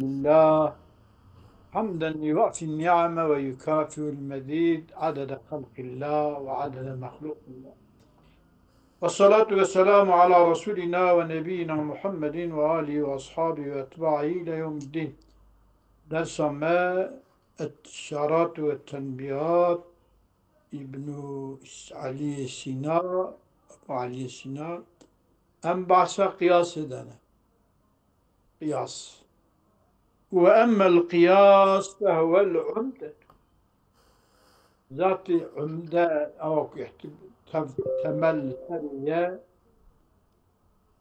لله حمدا يوافي النعم ويكافئ المزيد عدد خلق الله وعدد مخلوق الله، والصلاة والسلام على رسولنا ونبينا محمد وآله وأصحابه وأتباعه إلى يوم الدين. درس ما الإشارات والتنبيهات ابن علي سينا أبو علي سينا أم بحث قياس دنا قياس. وأما القياس فهو العمدة، ذات عمدة أو تمل ثرية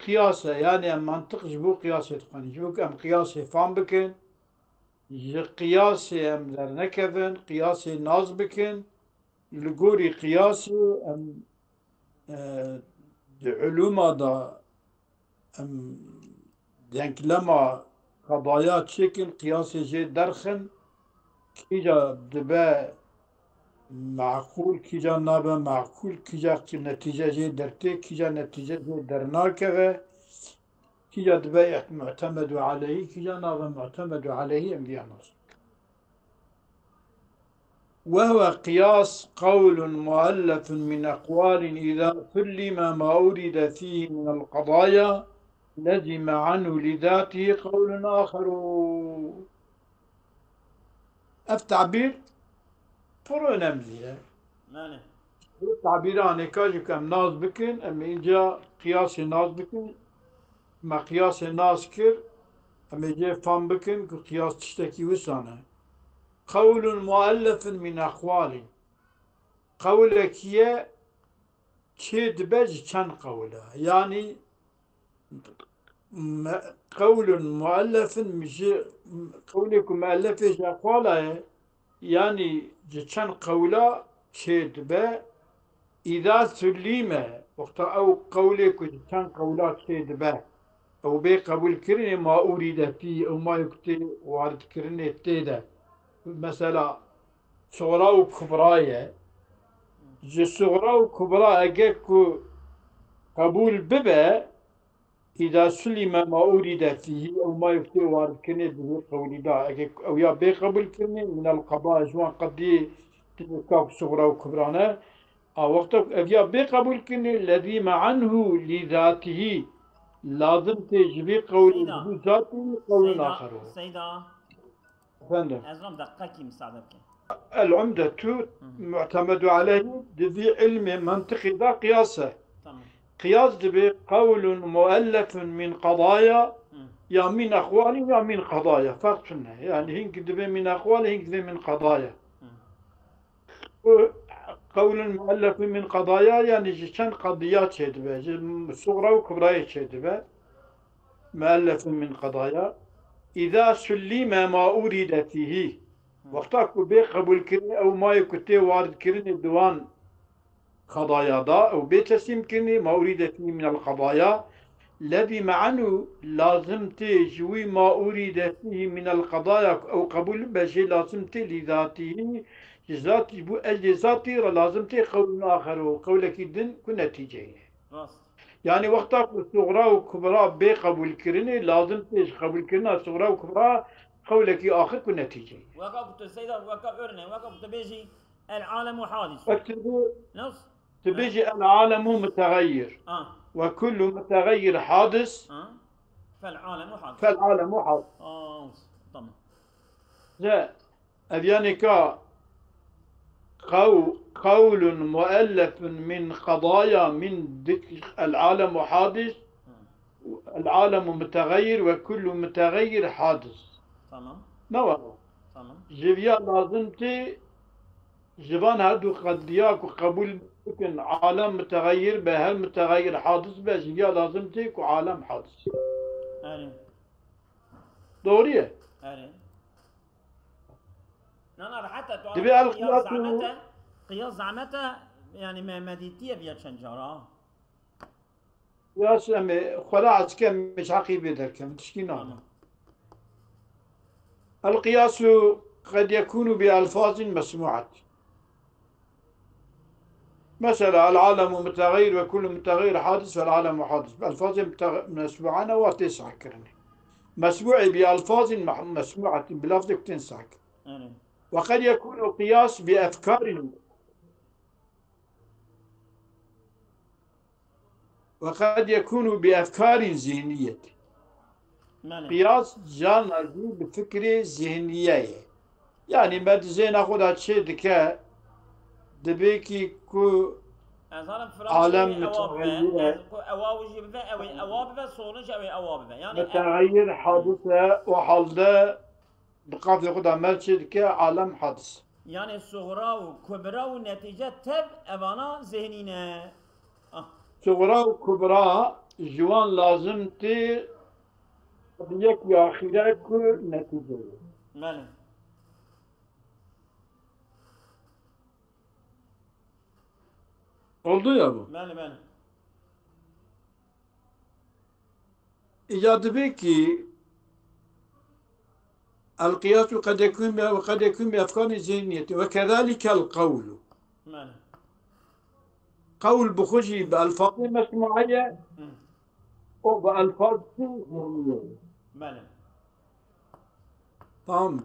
قياسة، يعني منطق جبو قياسة تقني جبوك أم قياسة فام بكن قياسة أم در نكفن قياسة ناز بكن لقوري قياسة أم علوم دا أم دنك لما قضايات شكل قياسة جي درخن كيجا دبا معقول كيجا نابا معقول كيجا نتيجة جي درتي كيجا نتيجة جي درناكه كيجا دبا معتمد عليه كيجا نابا معتمد عليه امديانوس. وهو قياس قول مؤلف من أقوال إذا سلم ما أورد فيه من القضايا لزم عنه لذاته قول آخر. التعبير فرو نمزيه مانه تعبيران كاجو كم ناز بكن أم إنجا قياس ناز بكن ما قياس ناز كر أم إنجا فهم بكن قياس تشتكي وسانه. قول مؤلف من أقوال قولك يا تشيد بج كان قوله، يعني قول مؤلف مش قولك مؤلف إيش أقواله، يعني كان قوله تشيد به إذا سلم وقت أو قولك كان قولات شيء به أو بي قبول كرني ما أريد فيه أو ما يكتي وارد كرني تيدا مثلا صغرى وكبرايا جي صغرى وكبرى أجاكو قبول ببا إذا سلم ما أريد فيه أو ما يكتي وارد كرني به قولي دا أجاك أو يا بي قبول كرني من القضاء جوان قدي تلقاك صغرى وكبرانا وقت أبيا بقبول كني الذي عنه لذاته لازم تجبي قول ذاته قول آخر. سيدا فندم أزرم دقيقة مساعدة بك. العمدة معتمد عليه ذي علم منطقي ذا قياسه. قياس دبي قول مؤلف من قضايا يا من أقوال يا من قضايا فرق فينا، يعني هيك دبي من أقوال هيك دبي من قضايا. قول المؤلف من قضايا يعني كان قضيات شدبه صغرى وكبرى شدبه مؤلف من قضايا إذا سلم ما أريد فيه وقتك بقبول كرني أو ما يكتي وارد كرني الدوان قضايا دا أو بتسليم كرني ما أريد فيه من القضايا الذي معنه لازم تجوي ما أريد فيه من القضايا أو قبول بشي لازم لذاته ذاتي بو أجل ذاتي لازم قول آخر وقولك الدين كنتيجة يعني وقتك صغرى وكبرى بقبول كرني لازم قبول كرنا صغرى وكبرى قولك آخر كنتيجة. وقفت السيدة وقف أرني وقفت بيجي العالم حادث نص تبيجي العالم متغير وكل متغير حادث فالعالم حادث طبعا لا أبيانك قول مؤلف من قضايا من ذكر العالم حادث العالم متغير وكل متغير حادث. تمام نوع تمام جبيا لازمتي جبان هادو قضياك وقبول ممكن عالم متغير به متغير حادث به جبيا لازمتي عالم حادث. دورية أنا حتى قياس زعمته يعني ما مديتيه بيا شنجارة يا سامي خلاص كم مش عقيبة ذلك مشكلة. القياس قد يكون بألفاظ مسموعة، مثلا العالم متغير وكل متغير حادث فالعالم حادث بألفاظ مسموعة وتسعة كرني مسموع بألفاظ مسموعة بلفظ تنساك. يعني وقد يكون قياس بأفكار وقد يكون بأفكار ذهنية. ماله قياس جان بفكر ذهنية. يعني ما تزين خدا شيء دكا دبيكي كو أظهر فرنسي عالم أوي أواب متغيرة أواوجي بفا أوي أواب بفا صونج أوي أواب بفا يعني متغير حادثة وحالده بقاف خدا مرشد كعالم حادث. يعني الصغرى وكبرى والنتيجة تب أبانا ذهنينا صغرى وكبرى جوان لازم تي يك يا آخرة كو نتيجة. ماله Oldu ya bu. ماله İcadı bir ki القياس وقد يكون بأفكار ذهنية وكذلك القول. ماله قول بخشي بألفاظ مسموعية وبألفاظ ذهنية. ماله Tamam mı?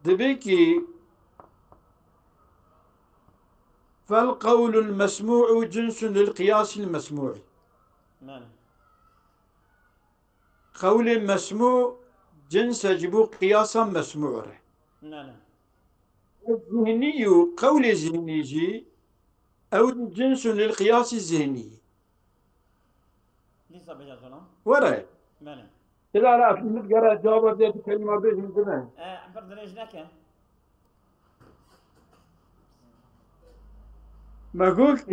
Demek ki فالقول المسموع جنس للقياس المسموع. ماله قول مسموع جنس يجب قياسا مسموع. ماله الذهني قول ذهني أو جنس للقياس الذهني. ليس بجازنا ورا ماله لا لا في متقرأ جواب ديت كلمة بيش من زمان. بردرج لك ما قلت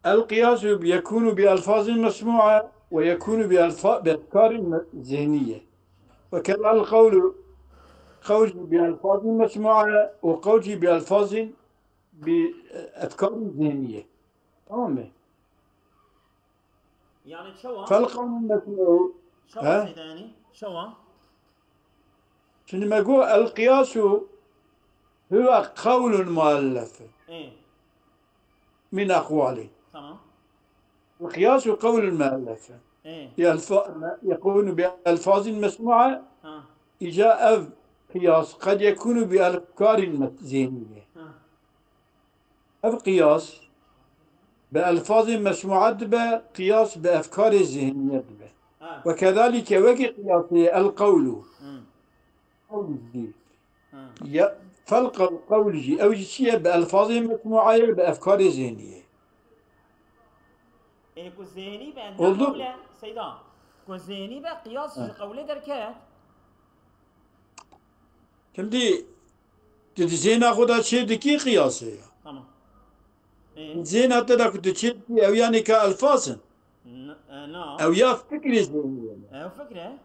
القياس يكون بألفاظ مسموعة ويكون بأفكار ذهنية. وكذا القول قول بألفاظ مسموعة وقول بألفاظ بأفكار ذهنية. تمام. يعني شو فالقول المسموع سيداني شو شنو ما يقول القياس هو قول مؤلف ايه من أقواله. تمام القياس قول المؤلف ايه يكون بألفاظ مسموعة. إجاء قياس قد يكون بأفكار ذهنية. قياس بألفاظ مسموعة قياس بأفكار ذهنية. وكذلك وكي قياس القول قول جي فالقول جي أو شيء بألفاظ مسموعة بأفكار ذهنية. إيه كو ذهني بأن oldu. قولة سيدا كو ذهني بأ قياس قولة دركات. Şimdi dedi zeyna kuda çeydiki kıyası ya. Tamam. إيه Zeyna da kuda çeydiki ev yani ka alfazın. نعم Ev ya fikri zihniye. فكرة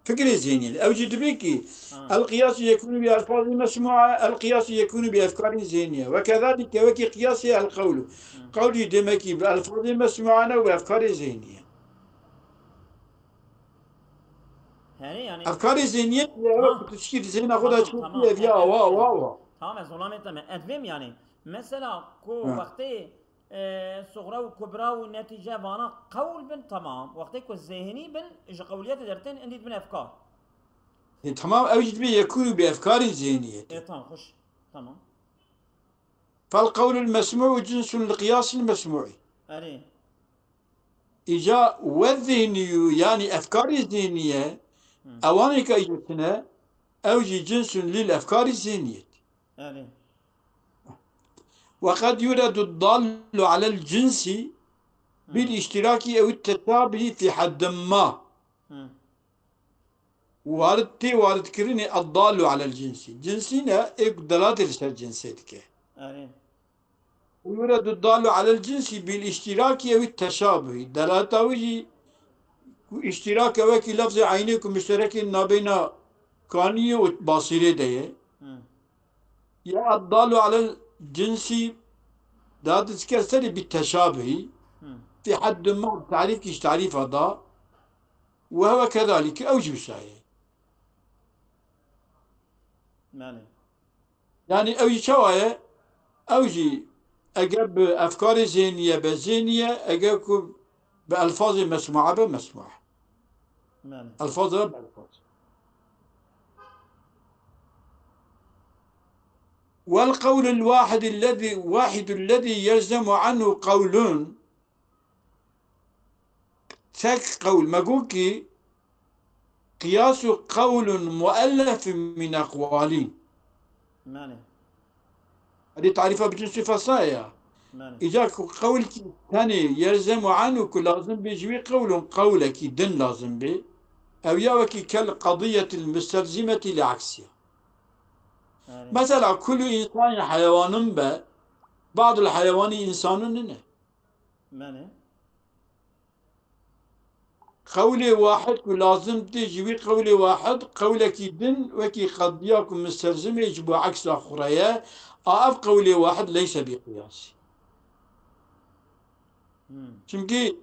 فكرة زينية. أو جد بيكي القياس يكون بألفاظ مسموعة القياس يكون بأفكار زينية وكذلك وكي قياس القول قولي دمكي بألفاظ مسموعة وبأفكار زينية. يعني أفكار زينية تشكيل زين أخذها تشكيل فيها واو تمام ظلامة تمام أدفهم يعني مثلا كو وقتي صغرى وكبرى والنتيجة وانا قول بن تمام وقتي كو الذهني بن إيش قوليات درتين عندي بن أفكار. تمام أوجد به يكون بأفكار ذهنية. إيه تمام خش تمام. فالقول المسموع جنس القياس المسموع. أري. إجا والذهني يعني أفكار الذهنية أوانك أجتنا أوجد جنس للأفكار الذهنية. أري. وقد يرد الضال على الجنس بالاشتراك أو التشابه في حد ما. وارد كرني الضال على الجنس جنسنا دلالة على جنسيتك. ويرد الضال على الجنس بالاشتراك أو التشابه دلالة وجي اشتراك وكي لفظ عينيكم مشترك ما بين كانية وباصرة ده. يا الضال على الجنس ده تذكر بالتشابه في حد ما تعريف كيش تعريف هذا وهو كذلك أوجه شيء. يعني أوجه شواية أوجه أجا بأفكار ذهنية بذهنية أجا بألفاظ مسموعة بمسموعة ماني ألفاظ بألفاظ. والقول الواحد الذي يلزم عنه قول تك قول مقوكي قياس قول مؤلف من أقوال. ماني هذه تعريفها بجنس فصايا. ماني إذا قول ثاني يلزم عنه كل لازم بيجي قولك دن لازم به أو ياوكي كالقضية المستلزمة لعكسها. ماني مثلا كل إنسان حيوان به بعض الحيوان إنسان نه. ماني قولي واحد لازم تجي قولي واحد قولك دن وكي قضية مستلزمة يجب عكس أخرى. أعرف قولي واحد ليس بقياسي. شمكي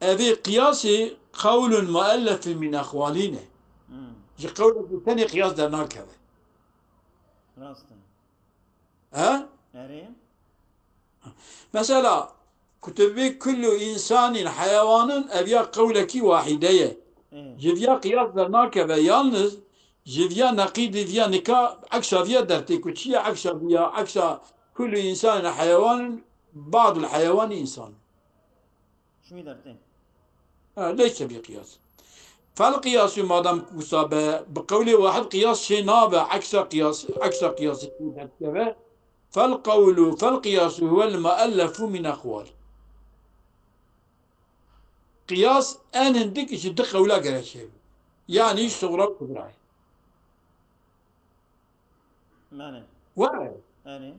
هذه قياسي قول مؤلف من أخوالنا. قولك الثاني قياس درنا كذا. راستا ها؟ أري مثلا كتبي كل إنسان حيوان أبيا قولك واحدية. إيه جديا قياس درنا كذا يالنز جديا نقيد فيا نكا عكس فيا درتي كتشي عكس فيا عكس كل إنسان حيوان بعض الحيوان إنسان. شو درتين ليس بقياس. فالقياس ما دام بقول واحد قياس شيء نابع عكس قياس فالقياس هو المؤلف من أقوال. قياس أنا عندك يصدق ولا غير شيء يعني صغرى وكبرى. ماني واحد. أري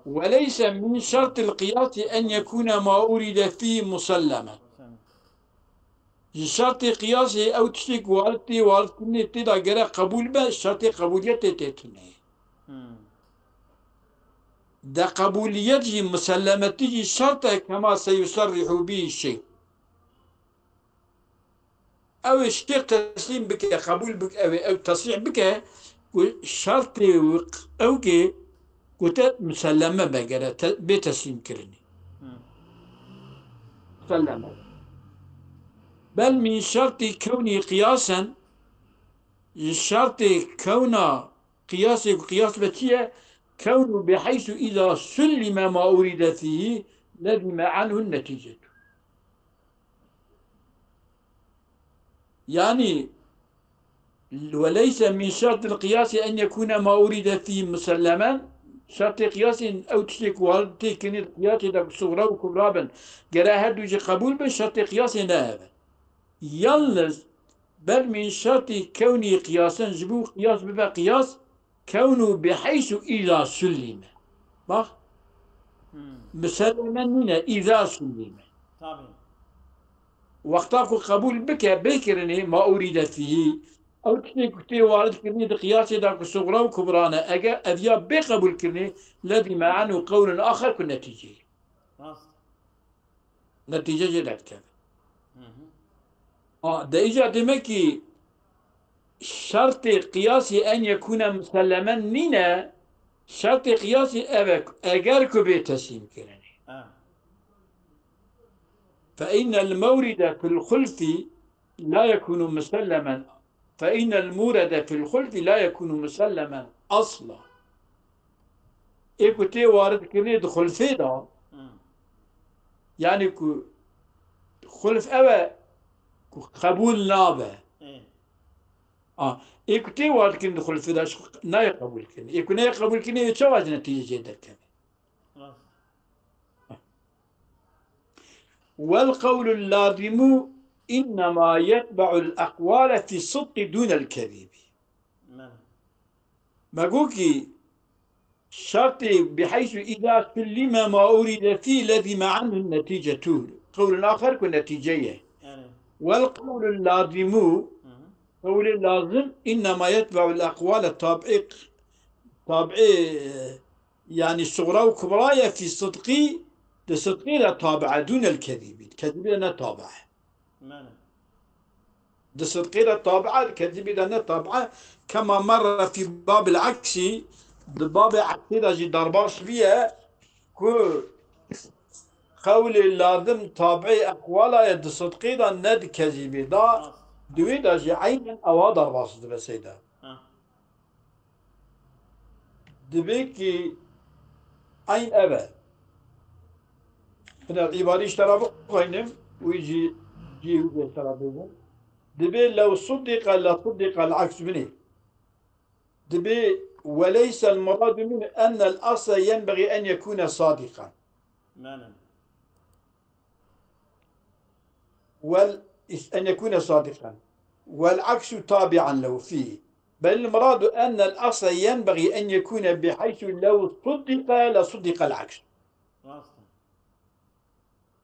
وليس من شرط القياس أن يكون ما أورد فيه مسلما. شرط قياسي أو تشتك والتي تدا غير قبول به شرط قبولية تتنه. ده قبوليته مسلمته شرط كما سيصرح به الشيء. أو الشيء تسليم بك قبول بك أو تصريح بك شرط أو كي كنت مسلمة بقرة بتسليم كرني مسلمة. بل من شرط كوني قياسا شرط كون قياس بتيه كونه بحيث إذا سلم ما أورد فيه لزم عنه النتيجة. يعني وليس من شرط القياس أن يكون ما أورد فيه مسلما. شرط قياس أو تشرك والدي كن القياس إذا صغرى وكبرى جراها دوجي قبول بشرط قياس هذا يلز. بل من شرط كوني قياسا جبو قياس ببا قياس كونه بحيث إذا سلم بخ مسلما هنا إذا سلم طبعا وقتاك قبول بك بكرني ما أريد فيه أو تشتي وارد كرني قياس ذاك صغرى وكبرانا أجا أذيا بقبول كرني الذي معناه قول آخر كالنتيجة. نتيجة جدت كذا. ده إجا دمكي شرط قياسي أن يكون مسلما نينا شرط قياسي أبك أجر كبي تسليم كرني. فإن المورد في الخلف لا يكون مسلما. فإن المورد في الخلف لا يكون مسلما أصلا. إيه وارد كرني دخل في ده يعني خلف أبا قبول نابه. إيه وارد كرني دخل في ده نا يقبل كرني. إيه نا يقبل كرني يتشواج نتيجة جدا كرني. والقول اللازم إنما يتبع الأقوال في الصدق دون الكذب. ما قولك شرط بحيث إذا سلم ما أريد فيه لزم عنه النتيجة. قول آخر كالنتيجة. والقول اللازم قول اللازم إنما يتبع الأقوال طابع يعني الصغرى وكبرى في الصدق الصدق لا طابع دون الكذب. الكذب لنا طابع. الصدق لا طابع الكذب لنا طابع كما مر في باب العكسي. باب العكسي ضرباش فيها كو قول لازم تابعي أقوالا يد صدقي دا ند كذبي دا راست دوي دا جي عين أوادر راست بسيدا اه دبيكي عين أبا من العبارة اشترى بقينم ويجي جي اشترى بقينم دبي لو صدق لا صدق العكس منه دبي وليس المراد منه أن الأصل ينبغي أن يكون صادقا مالا أن يكون صادقا والعكس تابعا له فيه بل المراد أن الأصل ينبغي أن يكون بحيث لو صدق لصدق العكس راست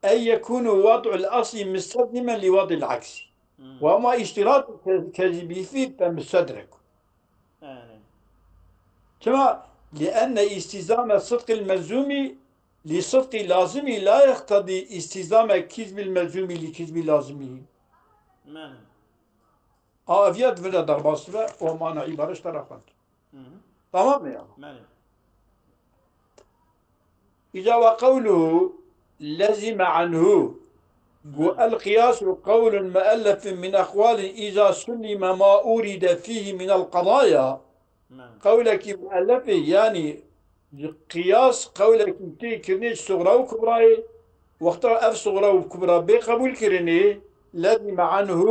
أي يكون وضع الأصل مستلزما لوضع العكس وما اشتراط الكذب فيه فمستدرك كما لأن استلزام الصدق الملزوم لصدق لازم لا يقتضي استلزام كذب الملزوم لكذب لازمه مالا أفياد فلا درباسة وما نعيبارش طرفا تمام يا مالا إذا وقوله لزم عنه والقياس قول مؤلف من أقوال إذا سلم ما أورد فيه من القضايا قولك مؤلف يعني قياس قولك تي كرنيش صغرى وكبرى واختار أف صغرى وكبرى بقبول كرني لزم عنه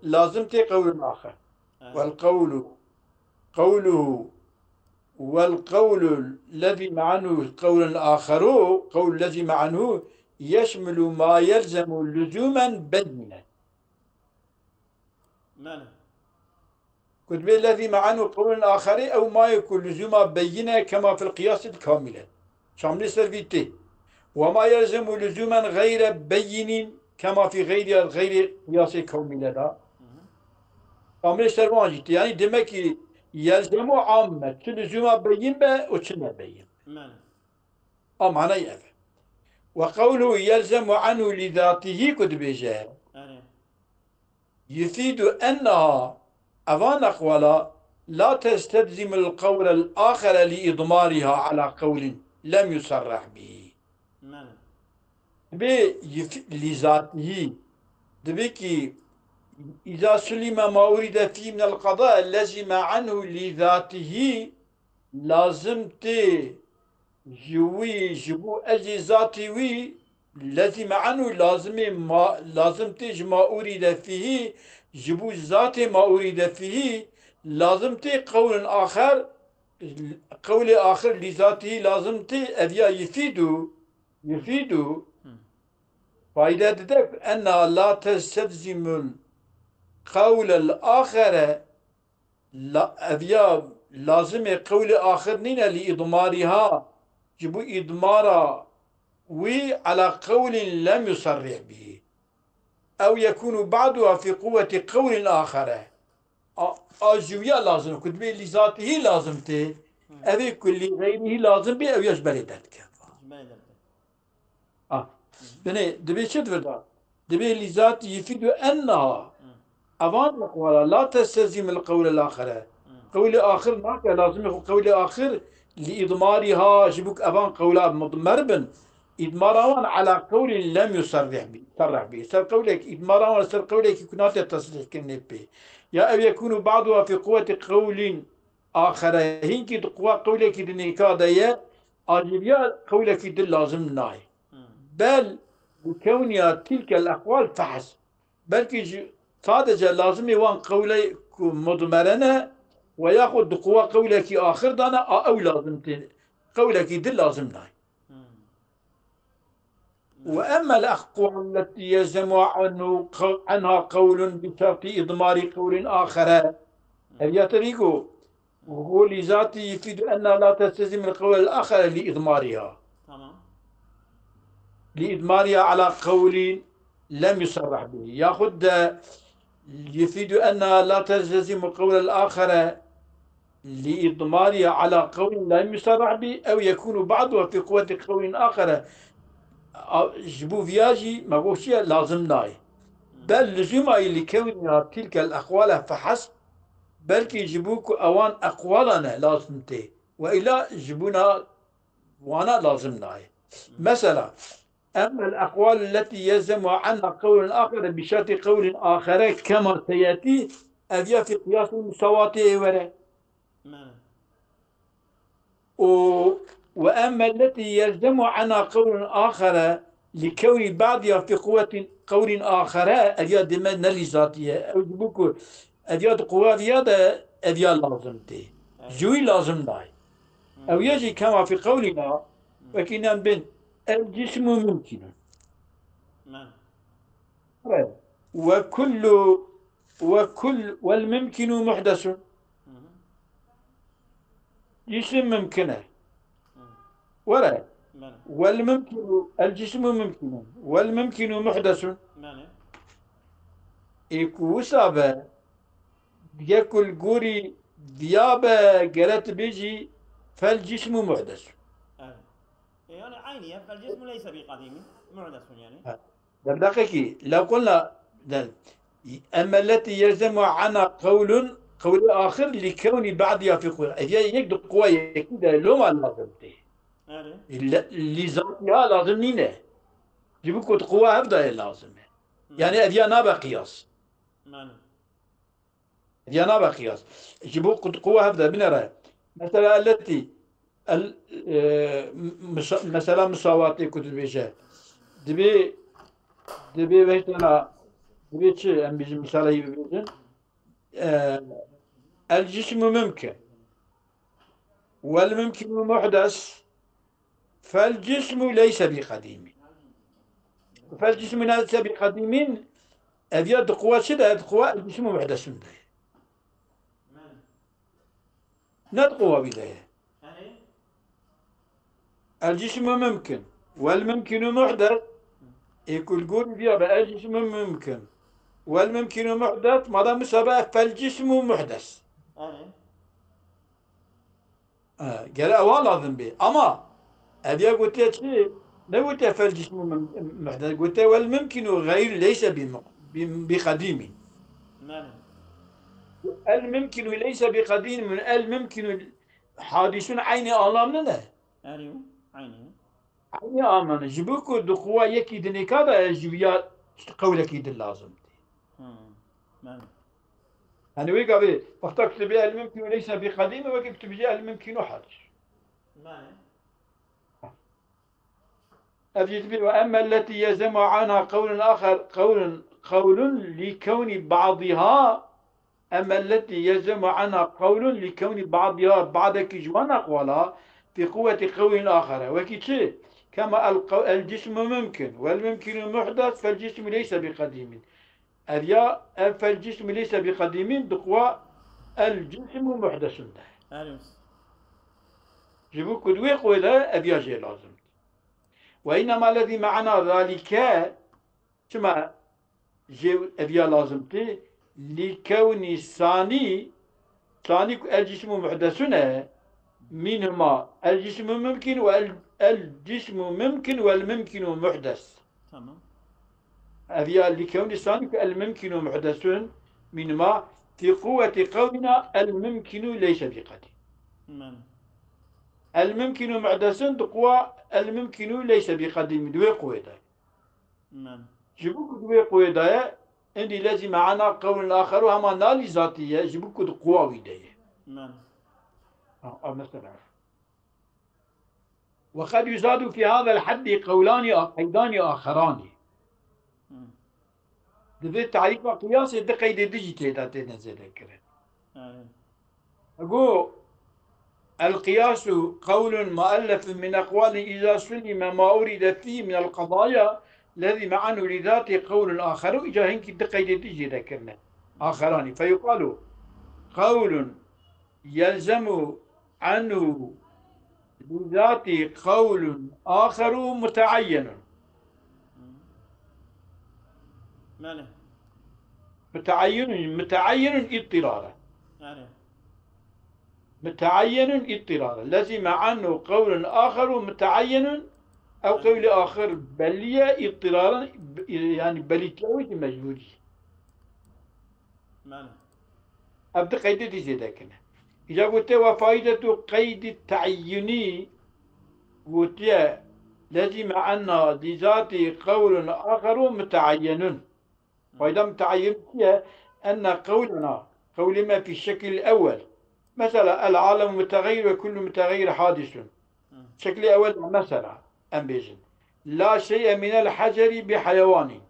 لازم تي قول آخر والقول الذي معنه قول آخر قول الذي معنه يشمل ما يلزم لزوما بينا كتب الذي معنه قول آخر أو ما يكون لزوما بينا كما في القياس الكامل شامل سلفيته وما يلزم لزوما غير بين كما في غير قياس كامل دا شامل سلفيته يعني دمك يلزم عامة لزوما بين با وشنا بين معنى يفهم وقوله يلزم عنه لذاته كتبجه يفيد أنها أفان أقوالا لا تستلزم القول الآخر لإضمارها على قول لم يصرح به لذاته دبيكي إذا سلم ما أريد فيه من القضاء لزم عنه لذاته لازمتي جوي جبو أجي ذاتي وي لازم عنه لازم تج ما أريد فيه جبو ذاتي ما أريد فيه لازم تي قول آخر لذاته لازم تي أذيا يفيدو فإذا تدك أن لا تستلزم القول الآخر لا أذيا لازم قول آخر نين لإضمارها جبو إضمارا على قول لم يصرح به أو يكون بعضها في قوة قول آخر أجوية لازم كتبه لذاته لازم تي أبي كل غيره لازم به أو يجبل ذلك دبي شد فردا دبي لذاته يفيد أنها أفان أقوالا لا تستلزم القول الآخر قول آخر ما كان لازم يكون قول آخر لإضمارها جبوك أبان قولا مضمر بن إضمارها على قول لم يصرح به سر قولك إضمارها سر قولك كنات تصريح كنه به يا أو يكون بعضها في قوة قول آخر هنك قوة قولك دنيكا دايا أجبيا قولك دل لازم ناي بل بكونها تلك الأقوال فحسب بل صادجة لازم يوان قولي مضمرنا وياخذ قوة قولك آخر دانا أو لازم قولك دل لازم ناي وأما الأقوال التي يلزم عنها قول بشرط إضمار قول آخر هذا طريقه وهو لذاته يفيد أنها لا تستلزم القول الآخر لإضمارها على قول لم يصرح به ياخذ يفيد أنها لا تستلزم القول الآخر لإضمارها على قول لم يصرح به أو يكون بعضها في قوة قول آخر جبو فياجي ما بوشي لازم ناي بل لزوما لكونها تلك الأقوال فحسب بل يجبوك أوان أقوالنا لازم تي وإلا جبونا وانا لازم ناي مثلا أما الأقوال التي يلزم عنها قول آخر بشرط قول آخر كما سيأتي أبيا في قياس المساواة وراء ماله وأما التي يلزم عنها قول آخر لكون بعضها في قوة قول آخر أبيا دم نلي ذاتية أو جبوك أبيا قوة زيادة أبيا لازم تي أيوه جوي لازم داي أو يجي كما في قولنا وكنا بين الجسم ممكن ماله وكل والممكن محدث جسم ممكنه ولا ماله والممكن الجسم ممكن والممكن محدث ماله يكو سابه ياكل قوري ديابه قالت بيجي فالجسم محدث أيوه يعني عينية فالجسم ليس بقديم محدث يعني دقيقي لو قلنا أما التي يلزم عنها قول آخر لكون بعضها في قوة يقدر قوة كده لو ما لازم أيوه لذاتها لازم نينه جيبوا قوة هبدا لازم يعني أديانا بقياس ماله أديانا بقياس جيبوا قوة هبدا من رأي مثلا التي مثلا مساواة كتب بيجا دبي دبي بيتنا دبي شيء أم بيجي مثلا يبيجن الجسم ممكن والممكن محدث فالجسم ليس بقديم فالجسم ليس بقديم أبيض قوة شدة قوة الجسم محدث به ماله ندقوا بداية أيوه الجسم ممكن والممكن محدث يقول قول فيها بقى الجسم ممكن والممكن محدث ما دام سبق فالجسم محدث أيوه قال أول لازم به أما أبي قلت لك شيء لا قلت فالجسم محدث قلت والممكن غير ليس بقديم ماله الممكن ليس بقديم من الممكن حادث عين ألامنا أيوه عينية عين آمن جبوك دقوا يكيد نكادا جبيا قولك يد اللازم ماله أنا ويقابل وقت أكتب الممكن ليس بقديم وكتب الممكن حادث ماله أجد به وأما التي يلزم عنها قول آخر قول لكون بعضها أما التي يلزم عنها قول لكون بعضها بعض كجوان أقوالا في قوة قول آخر وكي كما الجسم ممكن والممكن محدث فالجسم ليس بقديم أريا فالجسم ليس بقديم دقوا الجسم محدث أيوه جيبوا كدوي قوة أبيا جي لازم وإنما الذي معنى ذلك كما جي أبيا لازمتي لكون ثاني الجسم محدثنا منهما الجسم ممكن والجسم ممكن والممكن محدث تمام أبيا لكون ثاني الممكن محدث منهما في قوة قولنا الممكن ليس بقديم ماله الممكن محدث تقوى الممكن ليس بقديم دوي قوة ماله جبوك دوي قوة عندي لازم معنا قول آخر وهما نالي ذاتية جبوك دو قوة ويداية ماله مثلا وقد يزاد في هذا الحد قيدان آخران دفي تعريف قياس دقيقة ديجيتي تاتي نزل كره أقول القياس قول مؤلف من أقوال إذا سلم ما أورد فيه من القضايا الذي معنه لذاته قول آخر إجا هنك دقيقة تيجي ذكرنا آخران فيقال قول يلزم عنه لذاته قول آخر متعين ماله متعين اضطرارا متعين اضطرارا لزم عنه قول آخر متعين أو قول آخر بلية اضطرارا يعني بليتلاوي مجبوري ماله أبدأ قيدتي زي كنا إذا قلت وفائدة قيد التعيني قلت لازم أن لذاته قول آخر متعين. وإذا متعين فيها أن قولنا في الشكل الأول مثلا العالم متغير وكل متغير حادث. الشكل الأول مثلا أنبيجن لا شيء من الحجر بحيوان.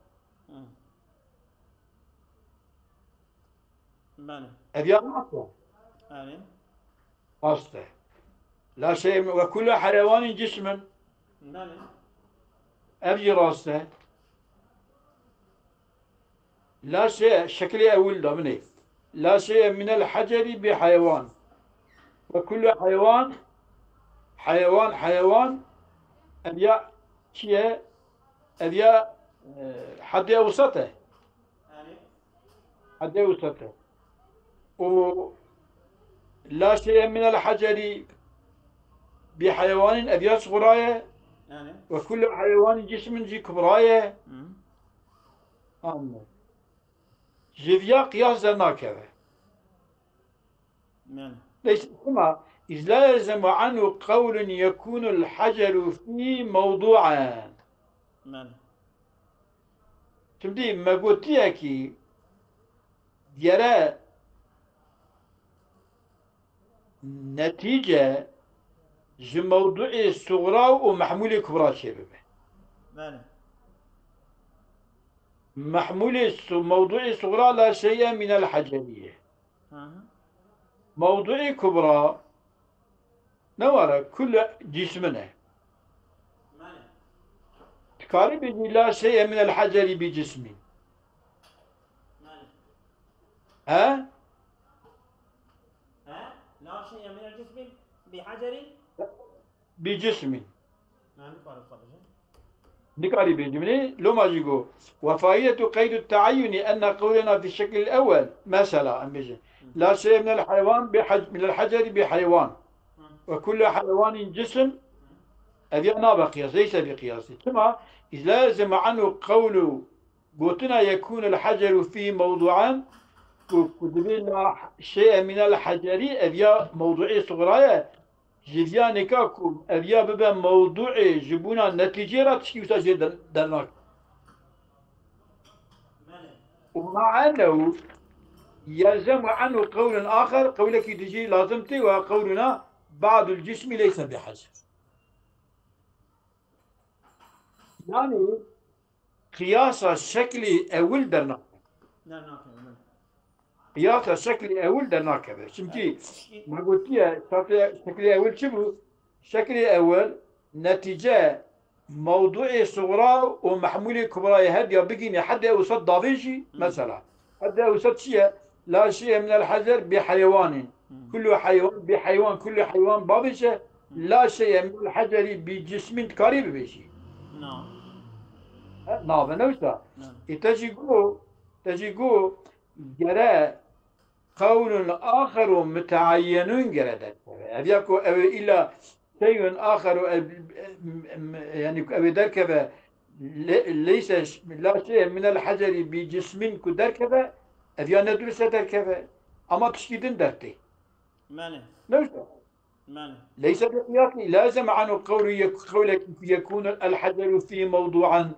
بله. أبيض أصلا يعني أصلا لا شيء وكل حيوان جسم. بله. أبي راسته لا شيء الشكل أول ضمني لا شيء من الحجر بحيوان وكل حيوان أبيع شيء أبيع حد أوسطه يعني حد أوسطه ولا شيء من الحجر بحيوان أبيع صغراية يعني وكل حيوان جسم جي كبراية. جفيا قياس ذناكره يعني ليس كما إذ لا يلزم عنه قول يكون الحجر فيه موضوعا. بله. شمدي ما قلت لك يرى نتيجة موضوع الصغرى ومحمول كبرى شبابه. بله. محمول موضوع الصغرى لا شيء من الحجرية. موضوع كبرى نورا كل جسمنا بله. تقارب لا شيء من الحجر بجسم. بله. ها لا شيء من الجسم بحجر. بجسم ما نقارب صدق. نقارب بجملة لو ما جيكو وفائدة قيد التعين أن قولنا في الشكل الأول مثلا لا شيء من الحيوان من الحجر بحيوان وكل حيوان جسم أبينا بقياس ليس بقياس. ثم إذا لازم عنه قول قلتنا يكون الحجر فيه موضوعا كتبنا شيء من الحجر أبيا موضوعي صغرايا جدياني كاكم أبيا ببا موضوعي جبونا نتيجة راتشكي وتاجي دلناك. ومع أنه يلزم عنه قول آخر قولك تجي لازمتي وقولنا بعض الجسم ليس بحجر. يعني قياس الشكل أول درنا قياس الشكل أول درنا كذا شمتي ما قلت يا شكل أول شبه شكل أول نتيجة موضوع صغرى ومحمول كبرى هذا بقيني حد أوسط ضافيجي مثلا حد أوسط شيء لا شيء من الحجر بحيوان كل حيوان بحيوان كل حيوان بابشه لا شيء من الحجر بجسم قريب بشي. نعم. نعم نوشا تجيقو جرى قول آخر متعين جرى أبيكو أو إلا شيء آخر يعني أبي دركبة ليس لا شيء من الحجر بجسم كدركبة أبي ندرس دركبة أما تشكيدن درتي ماله. نوشا ماله. ليس بقياس لازم عنه قولك يكون الحجر في موضوعا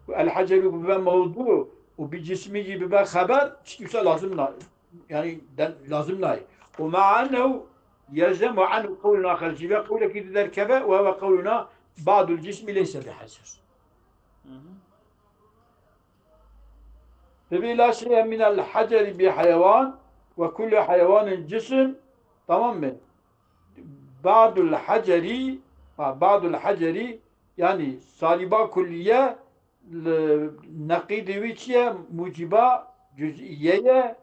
الحجر ببا موضوع وبجسمه ببا خبر شيء لازمنا يعني لازمنا. ومع أنه يلزم عنه قول آخر جيبا قولك إذا كذا وهو قولنا بعض الجسم ليس بحجر. فبي لا شيء من الحجر بحيوان وكل حيوان جسم تمام. بعض الحجر يعني صالبة كلية نقيض ويتشيا موجبة جزئية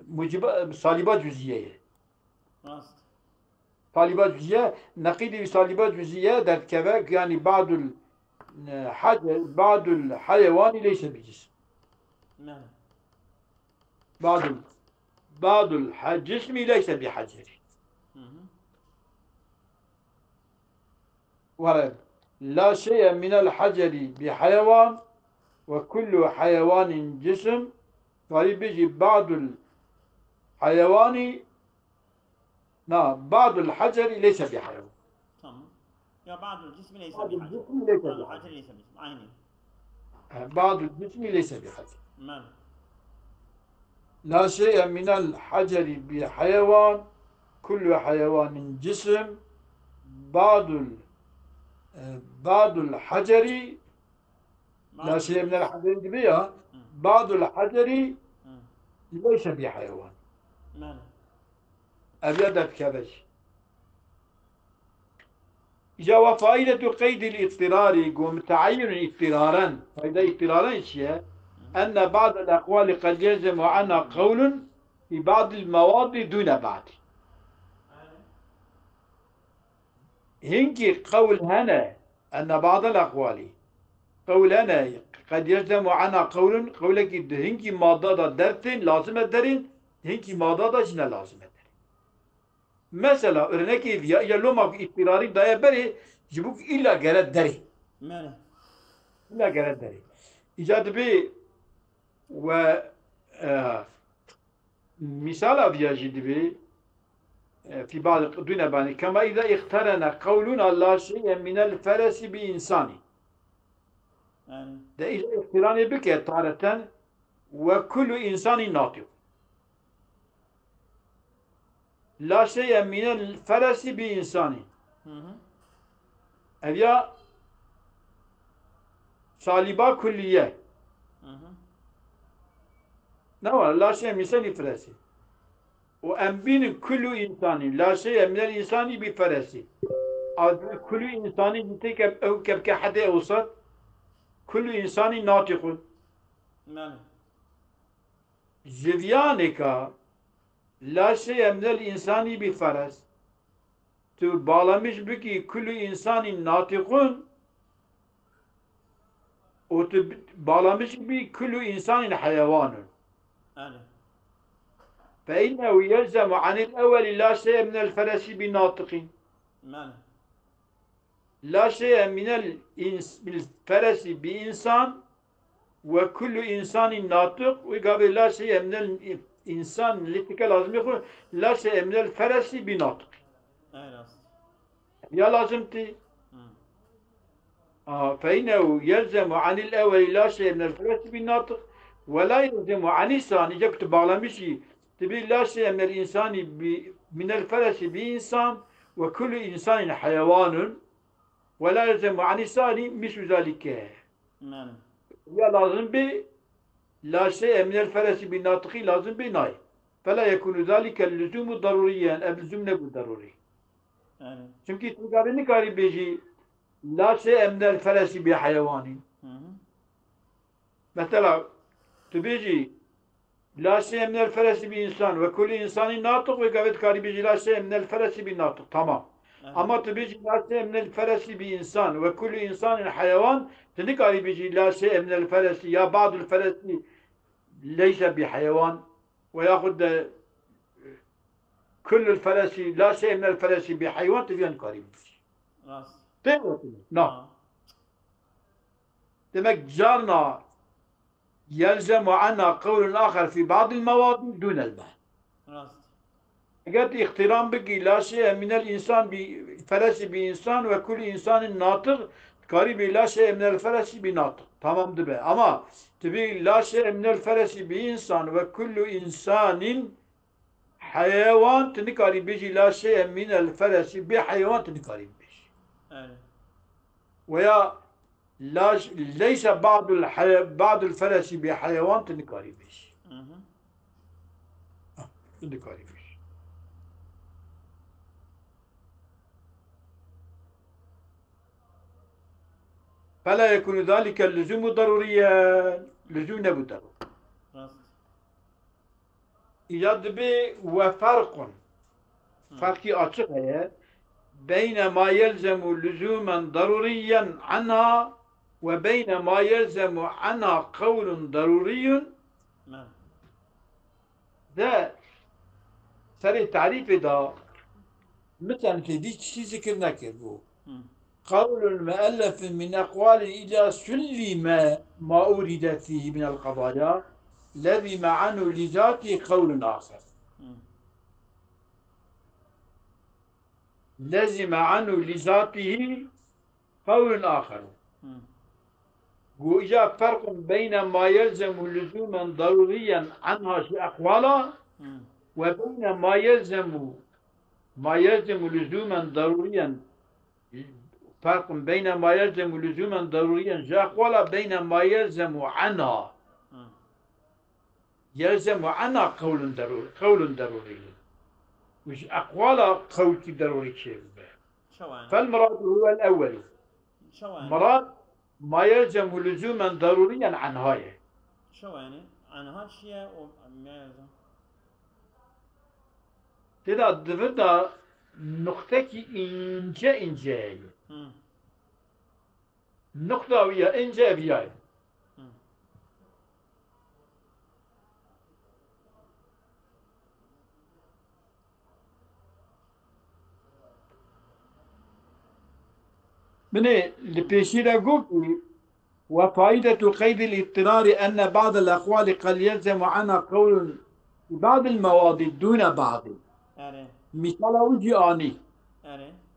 موجبة صالبة جزئية صالبة جزئية نقيض صالبة جزئية در كذا يعني بعض الحيوان ليس بجسم. بعض الجسم ليس بحجر. ورد لا شيء من الحجر بحيوان وكل حيوان جسم قريب بيجي بعض الحيوان بعض الحجر ليس بحيوان. يا بعض الجسم ليس بعض بحجر. الجسم ليس بعض بحجر. الحجر ليس بجسم عيني. بعض الجسم ليس بحجر. ماله. لا شيء من الحجر بحيوان، كل حيوان جسم. بعض بعض الحجر، لا بعض شيء من الجسم. الحجر بها، بعض الحجر ليس بحيوان. ماله. أبيضت كبش. جوا فائدة قيد الاضطرار قوم تعين اضطرارا. فائدة اضطرارا هي أن بعض الأقوال قد يلزم عنها قول في بعض المواضع دون بعض. هنكي قول هنا أن بعض الأقوال قول هنا قد يلزم عنها قولك هنكي ماضة درتين لازمة درين، هنكي ماضة جنا لازمة درين. مثلا örnek ya loma ittirari daya beri jibuk illa gelet deri. ماله. İlla gelet deri. İcadı bir ve misal aviyajı bir في بعض دون باني كما إذا اقترن قولنا لا شيء من الفرس بإنساني. يعني ده إذا اقتران بك تارة وكل إنسان ناطق. لا شيء من الفرس بإنساني. أبيا صالبا كلية. نوع لا شيء مثل فرسي. وأنبين كل إنسان لا شيء من الإنسان بفرسي. كل إنسان يتك أو كحد أوسط. كل إنسان ناطق. ماله. جفيانك لا شيء من الإنسان بفرس. تو بالامش بكي كل إنسان ناطق. وتبالامش بي كل إنسان حيوان. فإنه يلزم عن الأول لا شيء من الفرس بناطق. لا شيء من الفرس بإنسان وكل إنسان ناطق. وقابل لا شيء من الإنسان اللي لازم يقول لا شيء من الفرس بناطق. يا لازمتي. فإنه يلزم عن الأول لا شيء من الفرس بالناطق ولا يلزم عن الثاني. جبت بعلمشي تبي لا شيء من الإنسان من الفرس بإنسان وكل إنسان حيوان ولا يلزم عن الثاني مثل ذلك. يا لازم بي لا شيء من الفرس بالناطق لازم بناي، فلا يكون ذلك اللزوم ضروريا. اللزوم نبو ضروري. çünkü تقابلني كاري بيجي لا شيء من الفرس بحيوان. مثلا تبيجي لا شيء من الفرس بإنسان وكل إنسان ناطق وقابلت كاري بيجي لا شيء من الفرس بناطق. تمام. أما تبيجي لا شيء من الفرس بإنسان وكل إنسان حيوان تنكاري بيجي لا شيء من الفرس يا بعض الفرس ليس بحيوان ويأخذ كل الفرس لا شيء من الفرس بحيوان تبين كاري بيجي. نعم. demek جارنا يلزم عنا قول آخر في بعض المواضيع دون البحث. قد اقتران بقي لا شيء من الإنسان بفرس بإنسان وكل إنسان ناطق قريب لا شيء من الفرس بناطق. تمام دبي. أما تبي لا شيء من الفرس بإنسان وكل إنسان حيوان تنكاري بيجي لا شيء من الفرس بحيوان تنكاري بيجي. ويا لا ليس بعض الفرس بحيوان تنكاري بيجي. تنكاري بيجي. فلا يكون ذلك اللزوم ضروريا. لزوم نبو ضروري. إيجاد به وفرق فرقي أصغر بين ما يلزم لزوما ضروريا عنها وبين ما يلزم عنها قول ضروري. ده سري التعريف ده مثلا في دي شيء ذكرنا كده قول المؤلف من أقوال إذا سلم ما أورد فيه من القضايا الذي معنى لذاته قول آخر. لزم عنه لذاته قول آخر. وإجا فرق بين ما يلزم لزوما ضروريا عنها في أقوالا وبين ما يلزم لزوما ضروريا، فرق بين ما يلزم لزوما ضروريا في أقوالا بين ما يلزم عنها قول ضروري وش أقوالا قول ضروري شيء. فالمراد هو الأول، شو يعني؟ مراد ما يلزم لزوما ضروريا عن هاي. شو يعني؟ عن هالشيء وما يلزم. تدا دفدا نقطة إنجا نقطة ويا إنجا بياي. من البيشيرة قوكي وفائدة قيد الاضطرار أن بعض الأقوال قد يلزم عنها قول بعض المواضيع دون بعض. مثال وجي آني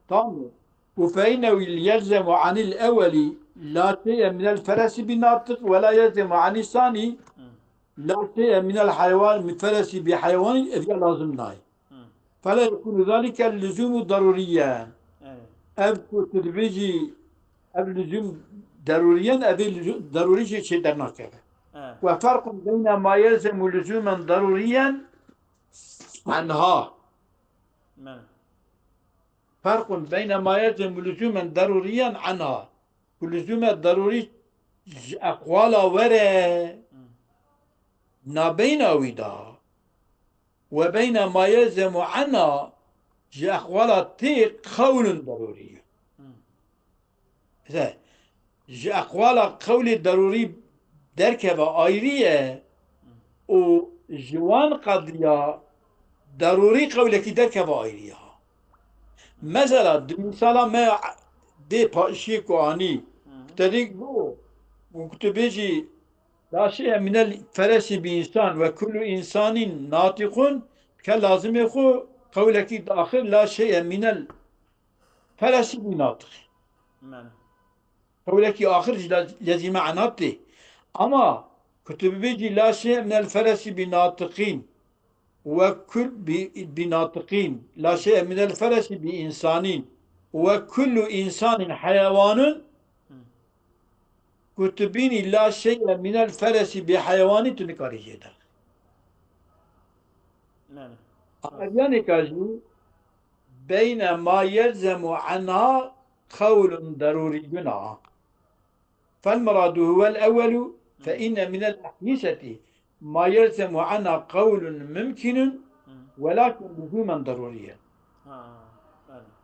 طبعا. وفإنه يلزم عن الأول لا شيء من الفرس بناطق ولا يلزم عن الثاني لا شيء من الحيوان من فرس بحيوان إذا لازم ناي، فلا يكون ذلك اللزوم ضروريا. أبكو تدريجي اللزوم ضروريا أبي ضروري شيء درناك. وفرق بين ما يلزم لزوما ضروريا عنها، فرق بين ما يلزم لزوما ضروريا عنها ولزوم الضروري أقوال وراء نابين ودا وبين ما يلزم عنها أقوال تيق قول ضروري. أقوال قول ضروري دركب آيرية وجوان قضية ضروري قولك دركب آيرية. مثلا مثلا ما دي باشيكو آني تريك بو وكتبيجي لا شيء من الفرس بإنسان وكل إنسان ناطق كان لازم يخو قولك داخل لا شيء من الفرس بناطق. قولك آخر لازم عناته. أما كتب بيجي لا شيء من الفرس بناطقين وكل بناطقين لا شيء من الفرس بإنسانين وكل إنسان حيوان كتبيني لا شيء من الفرس بحيوان تنكاري جدا. يعني كاجو بين ما يلزم عنها قول ضروري جنا، فالمراد هو الأول فإن من الأحيسة ما يلزم عنها قول ممكن ولكن لزوما ضروريا.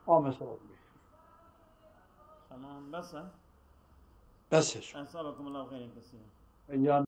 مثلا تمام. بس بس أسألكم الله خير كثيرا.